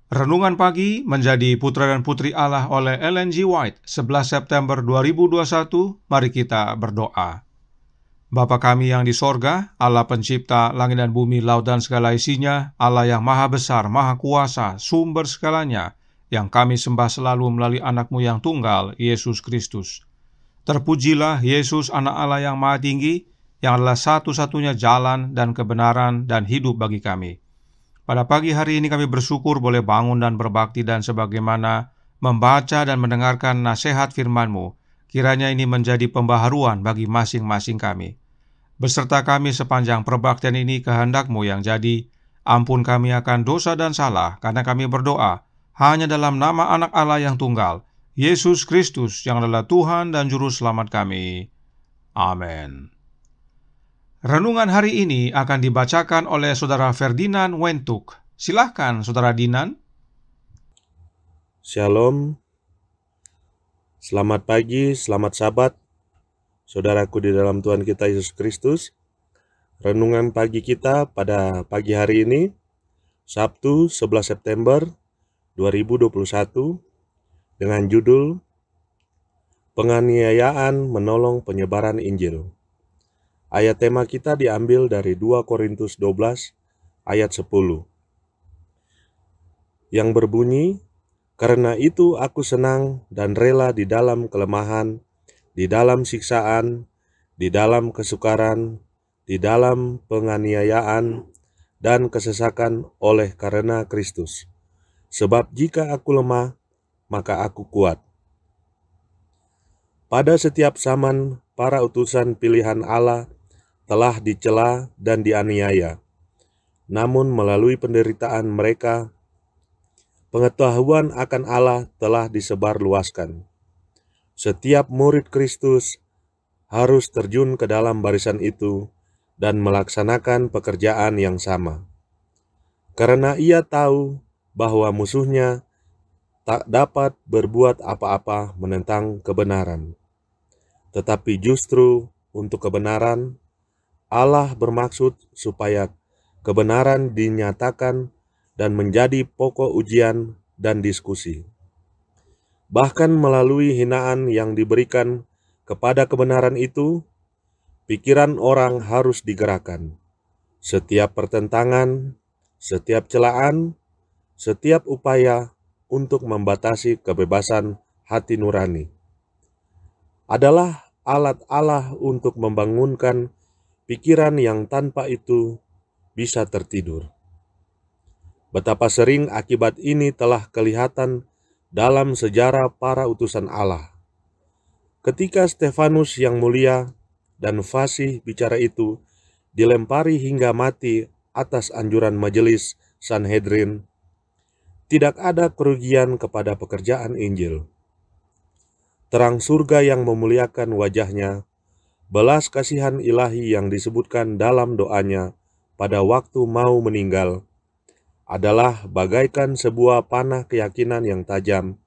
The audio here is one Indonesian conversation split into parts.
Renungan pagi menjadi Putra dan Putri Allah oleh Ellen G. White, 11 September 2021. Mari kita berdoa. Bapa kami yang di sorga, Allah pencipta langit dan bumi, laut dan segala isinya, Allah yang maha besar, maha kuasa, sumber segalanya, yang kami sembah selalu melalui anak-Mu yang tunggal, Yesus Kristus. Terpujilah Yesus, anak Allah yang maha tinggi, yang adalah satu-satunya jalan dan kebenaran dan hidup bagi kami. Pada pagi hari ini kami bersyukur boleh bangun dan berbakti dan sebagaimana membaca dan mendengarkan nasihat firman-Mu. Kiranya ini menjadi pembaharuan bagi masing-masing kami. Beserta kami sepanjang perbaktian ini kehendak-Mu yang jadi. Ampun kami akan dosa dan salah, karena kami berdoa hanya dalam nama anak Allah yang tunggal, Yesus Kristus, yang adalah Tuhan dan Juru Selamat kami. Amin. Renungan hari ini akan dibacakan oleh Saudara Ferdinand Wentuk. Silahkan, Saudara Dinan. Shalom, selamat pagi, selamat Sabat, saudaraku di dalam Tuhan kita Yesus Kristus. Renungan pagi kita pada pagi hari ini, Sabtu 11 September 2021, dengan judul Penganiayaan Menolong Penyebaran Injil. Ayat tema kita diambil dari 2 Korintus 12 ayat 10, yang berbunyi, "Karena itu aku senang dan rela di dalam kelemahan, di dalam siksaan, di dalam kesukaran, di dalam penganiayaan, dan kesesakan oleh karena Kristus. Sebab jika aku lemah, maka aku kuat." Pada setiap zaman, para utusan pilihan Allah telah dicela dan dianiaya. Namun melalui penderitaan mereka, pengetahuan akan Allah telah disebarluaskan. Setiap murid Kristus harus terjun ke dalam barisan itu dan melaksanakan pekerjaan yang sama. Karena ia tahu bahwa musuhnya tak dapat berbuat apa-apa menentang kebenaran. Tetapi justru untuk kebenaran, Allah bermaksud supaya kebenaran dinyatakan dan menjadi pokok ujian dan diskusi. Bahkan melalui hinaan yang diberikan kepada kebenaran itu, pikiran orang harus digerakkan. Setiap pertentangan, setiap celaan, setiap upaya untuk membatasi kebebasan hati nurani adalah alat Allah untuk membangunkan pikiran yang tanpa itu bisa tertidur. Betapa sering akibat ini telah kelihatan dalam sejarah para utusan Allah. Ketika Stefanus yang mulia dan fasih bicara itu dilempari hingga mati atas anjuran majelis Sanhedrin, tidak ada kerugian kepada pekerjaan Injil. Terang surga yang memuliakan wajahnya, belas kasihan ilahi yang disebutkan dalam doanya pada waktu mau meninggal, adalah bagaikan sebuah panah keyakinan yang tajam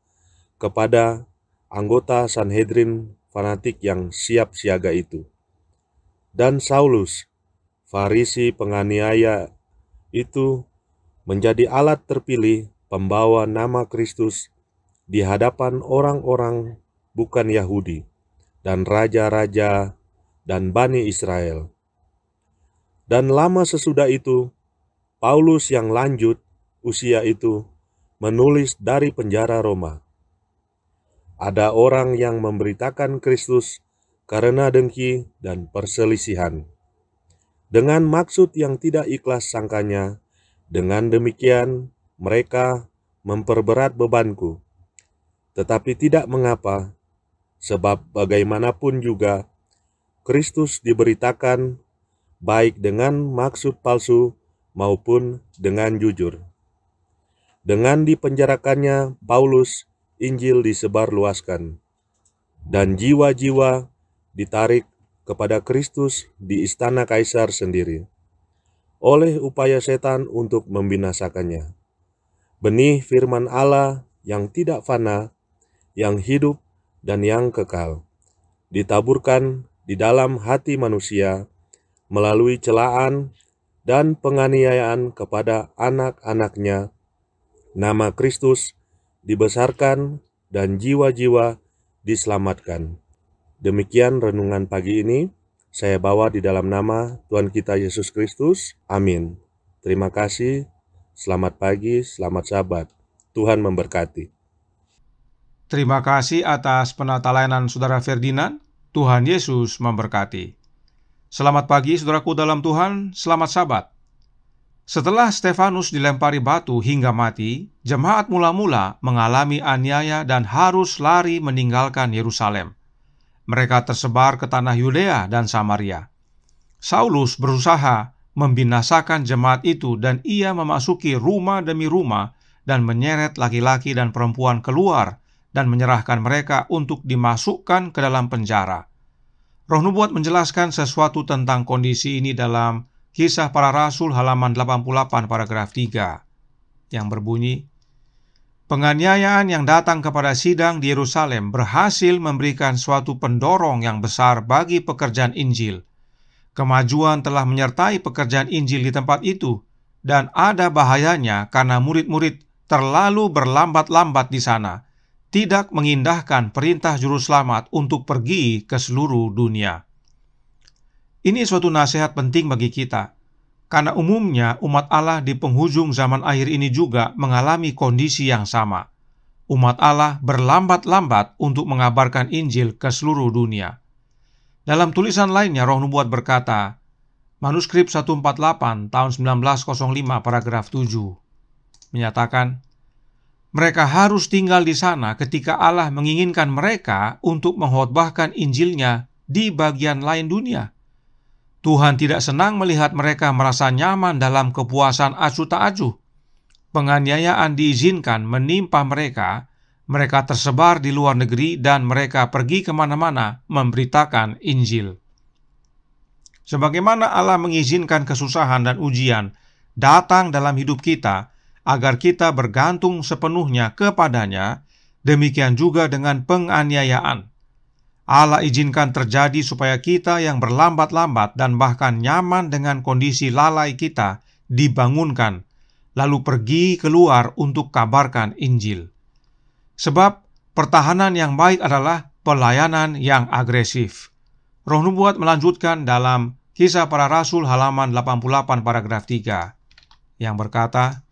kepada anggota Sanhedrin fanatik yang siap siaga itu. Dan Saulus, Farisi penganiaya itu, menjadi alat terpilih pembawa nama Kristus di hadapan orang-orang bukan Yahudi dan raja-raja dan Bani Israel. Dan lama sesudah itu, Paulus yang lanjut usia itu menulis dari penjara Roma. Ada orang yang memberitakan Kristus karena dengki dan perselisihan, dengan maksud yang tidak ikhlas sangkanya. Dengan demikian mereka memperberat bebanku. Tetapi tidak mengapa, sebab bagaimanapun juga Kristus diberitakan baik dengan maksud palsu maupun dengan jujur. Dengan dipenjarakannya Paulus, Injil disebarluaskan, dan jiwa-jiwa ditarik kepada Kristus di istana kaisar sendiri, oleh upaya setan untuk membinasakannya. Benih firman Allah yang tidak fana, yang hidup dan yang kekal, ditaburkan di dalam hati manusia melalui celaan dan penganiayaan kepada anak-anaknya nama Kristus dibesarkan dan jiwa-jiwa diselamatkan. Demikian renungan pagi ini saya bawa di dalam nama Tuhan kita Yesus Kristus. Amin. Terima kasih. Selamat pagi, selamat Sabat. Tuhan memberkati. Terima kasih atas penata layanan Saudara Ferdinand. Tuhan Yesus memberkati. Selamat pagi saudaraku dalam Tuhan, selamat Sabat. Setelah Stefanus dilempari batu hingga mati, jemaat mula-mula mengalami aniaya dan harus lari meninggalkan Yerusalem. Mereka tersebar ke tanah Yudea dan Samaria. Saulus berusaha membinasakan jemaat itu dan ia memasuki rumah demi rumah dan menyeret laki-laki dan perempuan keluar dan menyerahkan mereka untuk dimasukkan ke dalam penjara. Roh Nubuat menjelaskan sesuatu tentang kondisi ini dalam Kisah Para Rasul halaman 88 paragraf 3 yang berbunyi, penganiayaan yang datang kepada sidang di Yerusalem berhasil memberikan suatu pendorong yang besar bagi pekerjaan Injil. Kemajuan telah menyertai pekerjaan Injil di tempat itu, dan ada bahayanya karena murid-murid terlalu berlambat-lambat di sana, tidak mengindahkan perintah juru selamat untuk pergi ke seluruh dunia. Ini suatu nasihat penting bagi kita, karena umumnya umat Allah di penghujung zaman akhir ini juga mengalami kondisi yang sama. Umat Allah berlambat-lambat untuk mengabarkan Injil ke seluruh dunia. Dalam tulisan lainnya, Roh Nubuat berkata, manuskrip 148 tahun 1905 paragraf 7, menyatakan, mereka harus tinggal di sana ketika Allah menginginkan mereka untuk mengkhotbahkan Injilnya di bagian lain dunia. Tuhan tidak senang melihat mereka merasa nyaman dalam kepuasan acuh tak acuh. Penganiayaan diizinkan menimpa mereka, mereka tersebar di luar negeri dan mereka pergi kemana-mana memberitakan Injil. Sebagaimana Allah mengizinkan kesusahan dan ujian datang dalam hidup kita, agar kita bergantung sepenuhnya kepadanya, demikian juga dengan penganiayaan. Allah izinkan terjadi supaya kita yang berlambat-lambat dan bahkan nyaman dengan kondisi lalai kita dibangunkan, lalu pergi keluar untuk kabarkan Injil. Sebab pertahanan yang baik adalah pelayanan yang agresif. Roh Nubuat melanjutkan dalam Kisah Para Rasul halaman 88 paragraf 3 yang berkata,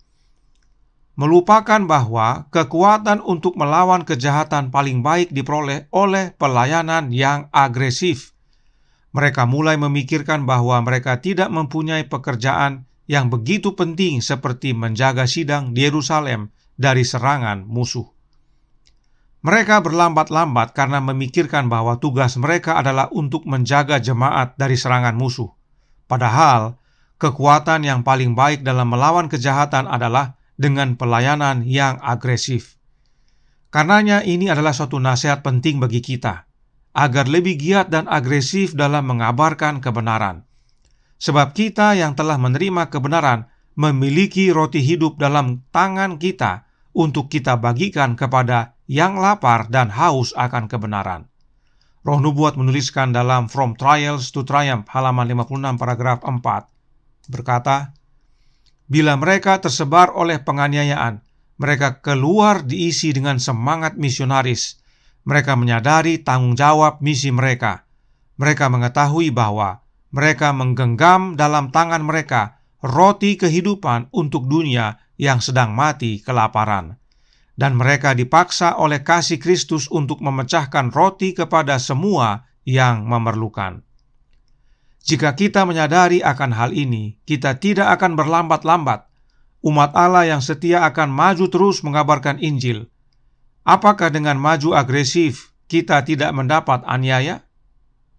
melupakan bahwa kekuatan untuk melawan kejahatan paling baik diperoleh oleh pelayanan yang agresif. Mereka mulai memikirkan bahwa mereka tidak mempunyai pekerjaan yang begitu penting seperti menjaga sidang di Yerusalem dari serangan musuh. Mereka berlambat-lambat karena memikirkan bahwa tugas mereka adalah untuk menjaga jemaat dari serangan musuh. Padahal, kekuatan yang paling baik dalam melawan kejahatan adalah dengan pelayanan yang agresif. Karenanya ini adalah suatu nasihat penting bagi kita, agar lebih giat dan agresif dalam mengabarkan kebenaran. Sebab kita yang telah menerima kebenaran memiliki roti hidup dalam tangan kita untuk kita bagikan kepada yang lapar dan haus akan kebenaran. Roh Nubuat menuliskan dalam From Trials to Triumph halaman 56 paragraf 4 berkata, bila mereka tersebar oleh penganiayaan, mereka keluar diisi dengan semangat misionaris. Mereka menyadari tanggung jawab misi mereka. Mereka mengetahui bahwa mereka menggenggam dalam tangan mereka roti kehidupan untuk dunia yang sedang mati kelaparan. Dan mereka dipaksa oleh kasih Kristus untuk memecahkan roti kepada semua yang memerlukan. Jika kita menyadari akan hal ini, kita tidak akan berlambat-lambat. Umat Allah yang setia akan maju terus mengabarkan Injil. Apakah dengan maju agresif kita tidak mendapat aniaya?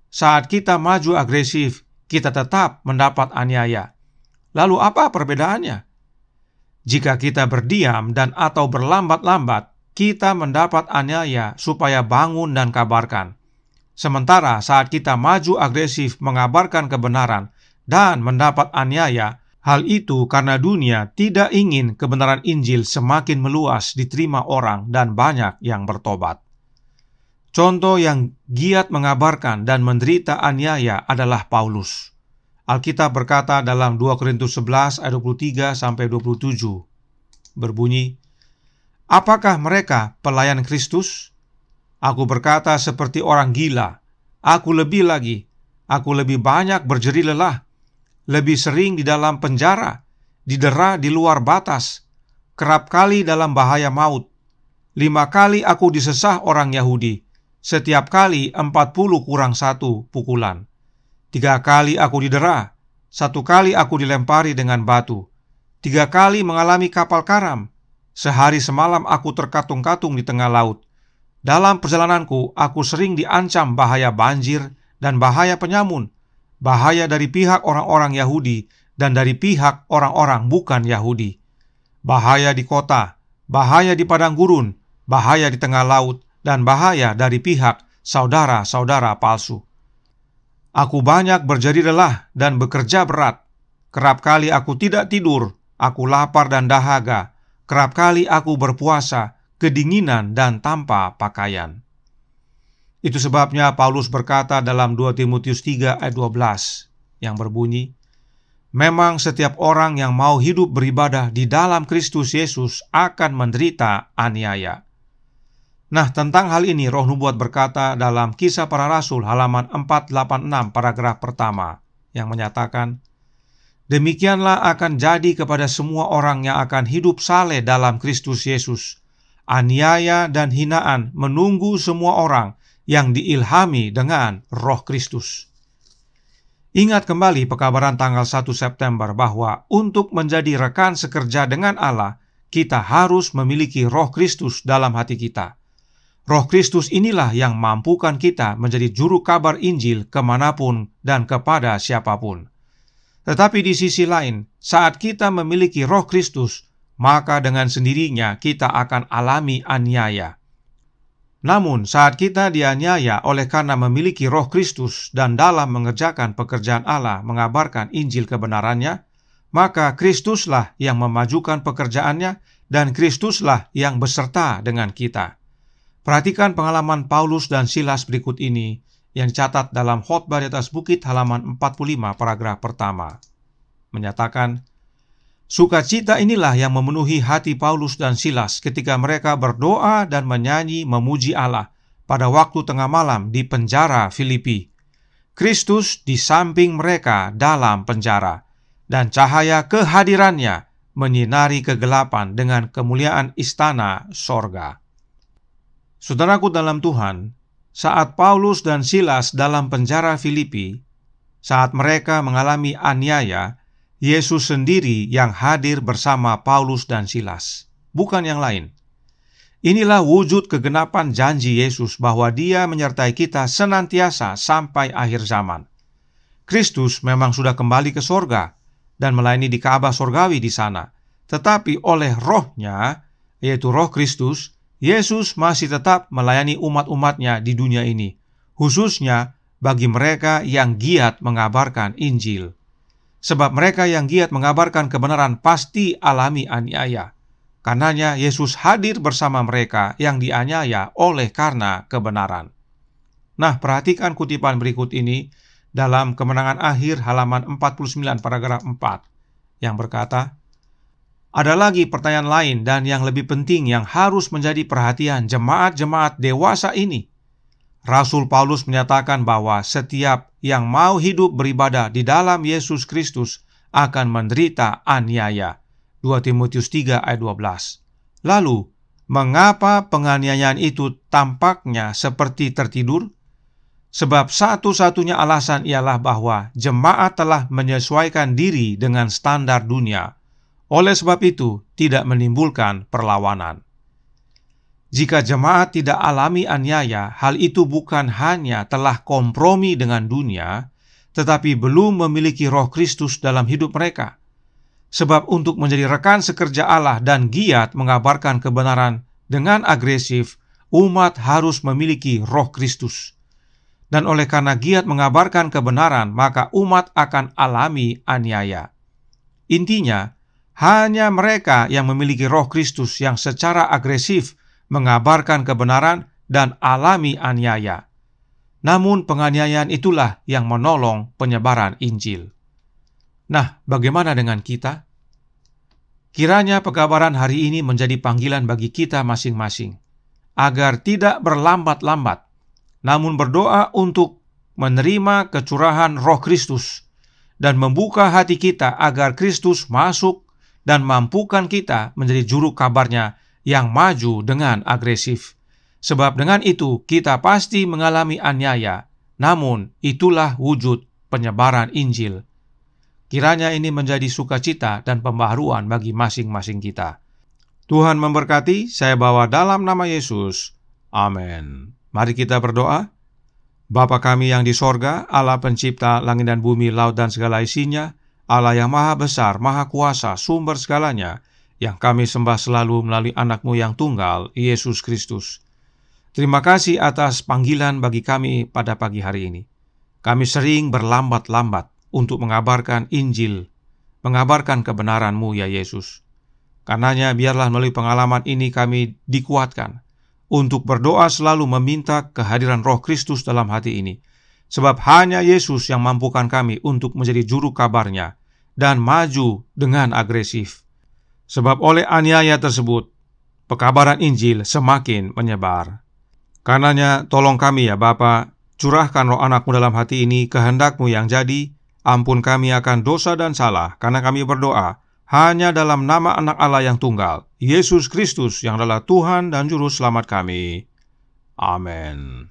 Saat kita maju agresif, kita tetap mendapat aniaya. Lalu apa perbedaannya? Jika kita berdiam dan atau berlambat-lambat, kita mendapat aniaya supaya bangun dan kabarkan. Sementara saat kita maju agresif mengabarkan kebenaran dan mendapat aniaya, hal itu karena dunia tidak ingin kebenaran Injil semakin meluas diterima orang dan banyak yang bertobat. Contoh yang giat mengabarkan dan menderita aniaya adalah Paulus. Alkitab berkata dalam 2 Korintus 11 ayat 23-27, berbunyi, Apakah mereka pelayan Kristus? Aku berkata seperti orang gila. Aku lebih banyak berjeri lelah, lebih sering di dalam penjara, didera di luar batas, kerap kali dalam bahaya maut. 5 kali aku disesah orang Yahudi, setiap kali 40 kurang 1 pukulan. 3 kali aku didera, 1 kali aku dilempari dengan batu, 3 kali mengalami kapal karam, sehari semalam aku terkatung-katung di tengah laut. Dalam perjalananku, aku sering diancam bahaya banjir dan bahaya penyamun, bahaya dari pihak orang-orang Yahudi dan dari pihak orang-orang bukan Yahudi, bahaya di kota, bahaya di padang gurun, bahaya di tengah laut, dan bahaya dari pihak saudara-saudara palsu. Aku banyak berjeri lelah dan bekerja berat. Kerap kali aku tidak tidur, aku lapar dan dahaga. Kerap kali aku berpuasa, kedinginan dan tanpa pakaian. Itu sebabnya Paulus berkata dalam 2 Timotius 3 ayat 12 yang berbunyi, memang setiap orang yang mau hidup beribadah di dalam Kristus Yesus akan menderita aniaya. Nah, tentang hal ini Roh Nubuat berkata dalam Kisah Para Rasul halaman 486 paragraf pertama yang menyatakan, demikianlah akan jadi kepada semua orang yang akan hidup saleh dalam Kristus Yesus. Aniaya dan hinaan menunggu semua orang yang diilhami dengan Roh Kristus. Ingat kembali pekabaran tanggal 1 September bahwa untuk menjadi rekan sekerja dengan Allah, kita harus memiliki Roh Kristus dalam hati kita. Roh Kristus inilah yang mampukan kita menjadi juru kabar Injil kemanapun dan kepada siapapun. Tetapi di sisi lain, saat kita memiliki Roh Kristus, maka dengan sendirinya kita akan alami aniaya. Namun saat kita dianiaya oleh karena memiliki Roh Kristus dan dalam mengerjakan pekerjaan Allah mengabarkan Injil kebenarannya, maka Kristuslah yang memajukan pekerjaannya dan Kristuslah yang beserta dengan kita. Perhatikan pengalaman Paulus dan Silas berikut ini yang dicatat dalam Khotbah di atas Bukit halaman 45 paragraf pertama. Menyatakan, sukacita inilah yang memenuhi hati Paulus dan Silas ketika mereka berdoa dan menyanyi memuji Allah pada waktu tengah malam di penjara Filipi. Kristus di samping mereka dalam penjara, dan cahaya kehadirannya menyinari kegelapan dengan kemuliaan istana sorga. Saudaraku dalam Tuhan, saat Paulus dan Silas dalam penjara Filipi, saat mereka mengalami aniaya, Yesus sendiri yang hadir bersama Paulus dan Silas, bukan yang lain. Inilah wujud kegenapan janji Yesus bahwa Dia menyertai kita senantiasa sampai akhir zaman. Kristus memang sudah kembali ke sorga dan melayani di Ka'bah sorgawi di sana. Tetapi oleh Roh-Nya, yaitu Roh Kristus, Yesus masih tetap melayani umat-umatnya di dunia ini, khususnya bagi mereka yang giat mengabarkan Injil. Sebab mereka yang giat mengabarkan kebenaran pasti alami aniaya. Karenanya Yesus hadir bersama mereka yang dianiaya oleh karena kebenaran. Nah, perhatikan kutipan berikut ini dalam Kemenangan Akhir halaman 49 paragraf 4 yang berkata, ada lagi pertanyaan lain dan yang lebih penting yang harus menjadi perhatian jemaat-jemaat dewasa ini. Rasul Paulus menyatakan bahwa setiap yang mau hidup beribadah di dalam Yesus Kristus akan menderita aniaya. 2 Timotius 3 ayat 12. Lalu, mengapa penganiayaan itu tampaknya seperti tertidur? Sebab satu-satunya alasan ialah bahwa jemaat telah menyesuaikan diri dengan standar dunia. Oleh sebab itu, tidak menimbulkan perlawanan. Jika jemaat tidak alami aniaya, hal itu bukan hanya telah kompromi dengan dunia, tetapi belum memiliki Roh Kristus dalam hidup mereka. Sebab untuk menjadi rekan sekerja Allah dan giat mengabarkan kebenaran dengan agresif, umat harus memiliki Roh Kristus. Dan oleh karena giat mengabarkan kebenaran, maka umat akan alami aniaya. Intinya, hanya mereka yang memiliki Roh Kristus yang secara agresif mengabarkan kebenaran dan alami aniaya. Namun penganiayaan itulah yang menolong penyebaran Injil. Nah, bagaimana dengan kita? Kiranya pekabaran hari ini menjadi panggilan bagi kita masing-masing, agar tidak berlambat-lambat, namun berdoa untuk menerima kecurahan Roh Kristus dan membuka hati kita agar Kristus masuk dan mampukan kita menjadi juru kabarnya yang maju dengan agresif. Sebab dengan itu kita pasti mengalami aniaya, namun itulah wujud penyebaran Injil. Kiranya ini menjadi sukacita dan pembaharuan bagi masing-masing kita. Tuhan memberkati, saya bawa dalam nama Yesus. Amin. Mari kita berdoa. Bapa kami yang di sorga, Allah pencipta langit dan bumi, laut dan segala isinya, Allah yang maha besar, maha kuasa, sumber segalanya, yang kami sembah selalu melalui anak-Mu yang tunggal, Yesus Kristus. Terima kasih atas panggilan bagi kami pada pagi hari ini. Kami sering berlambat-lambat untuk mengabarkan Injil, mengabarkan kebenaran-Mu, ya Yesus. Karenanya biarlah melalui pengalaman ini kami dikuatkan untuk berdoa selalu meminta kehadiran Roh Kristus dalam hati ini. Sebab hanya Yesus yang mampukan kami untuk menjadi juru kabarnya dan maju dengan agresif. Sebab oleh aniaya tersebut, pekabaran Injil semakin menyebar. Karenanya tolong kami ya Bapa, curahkan Roh Anak-Mu dalam hati ini, kehendak-Mu yang jadi. Ampun kami akan dosa dan salah, karena kami berdoa hanya dalam nama Anak Allah yang tunggal, Yesus Kristus yang adalah Tuhan dan Juru Selamat kami. Amin.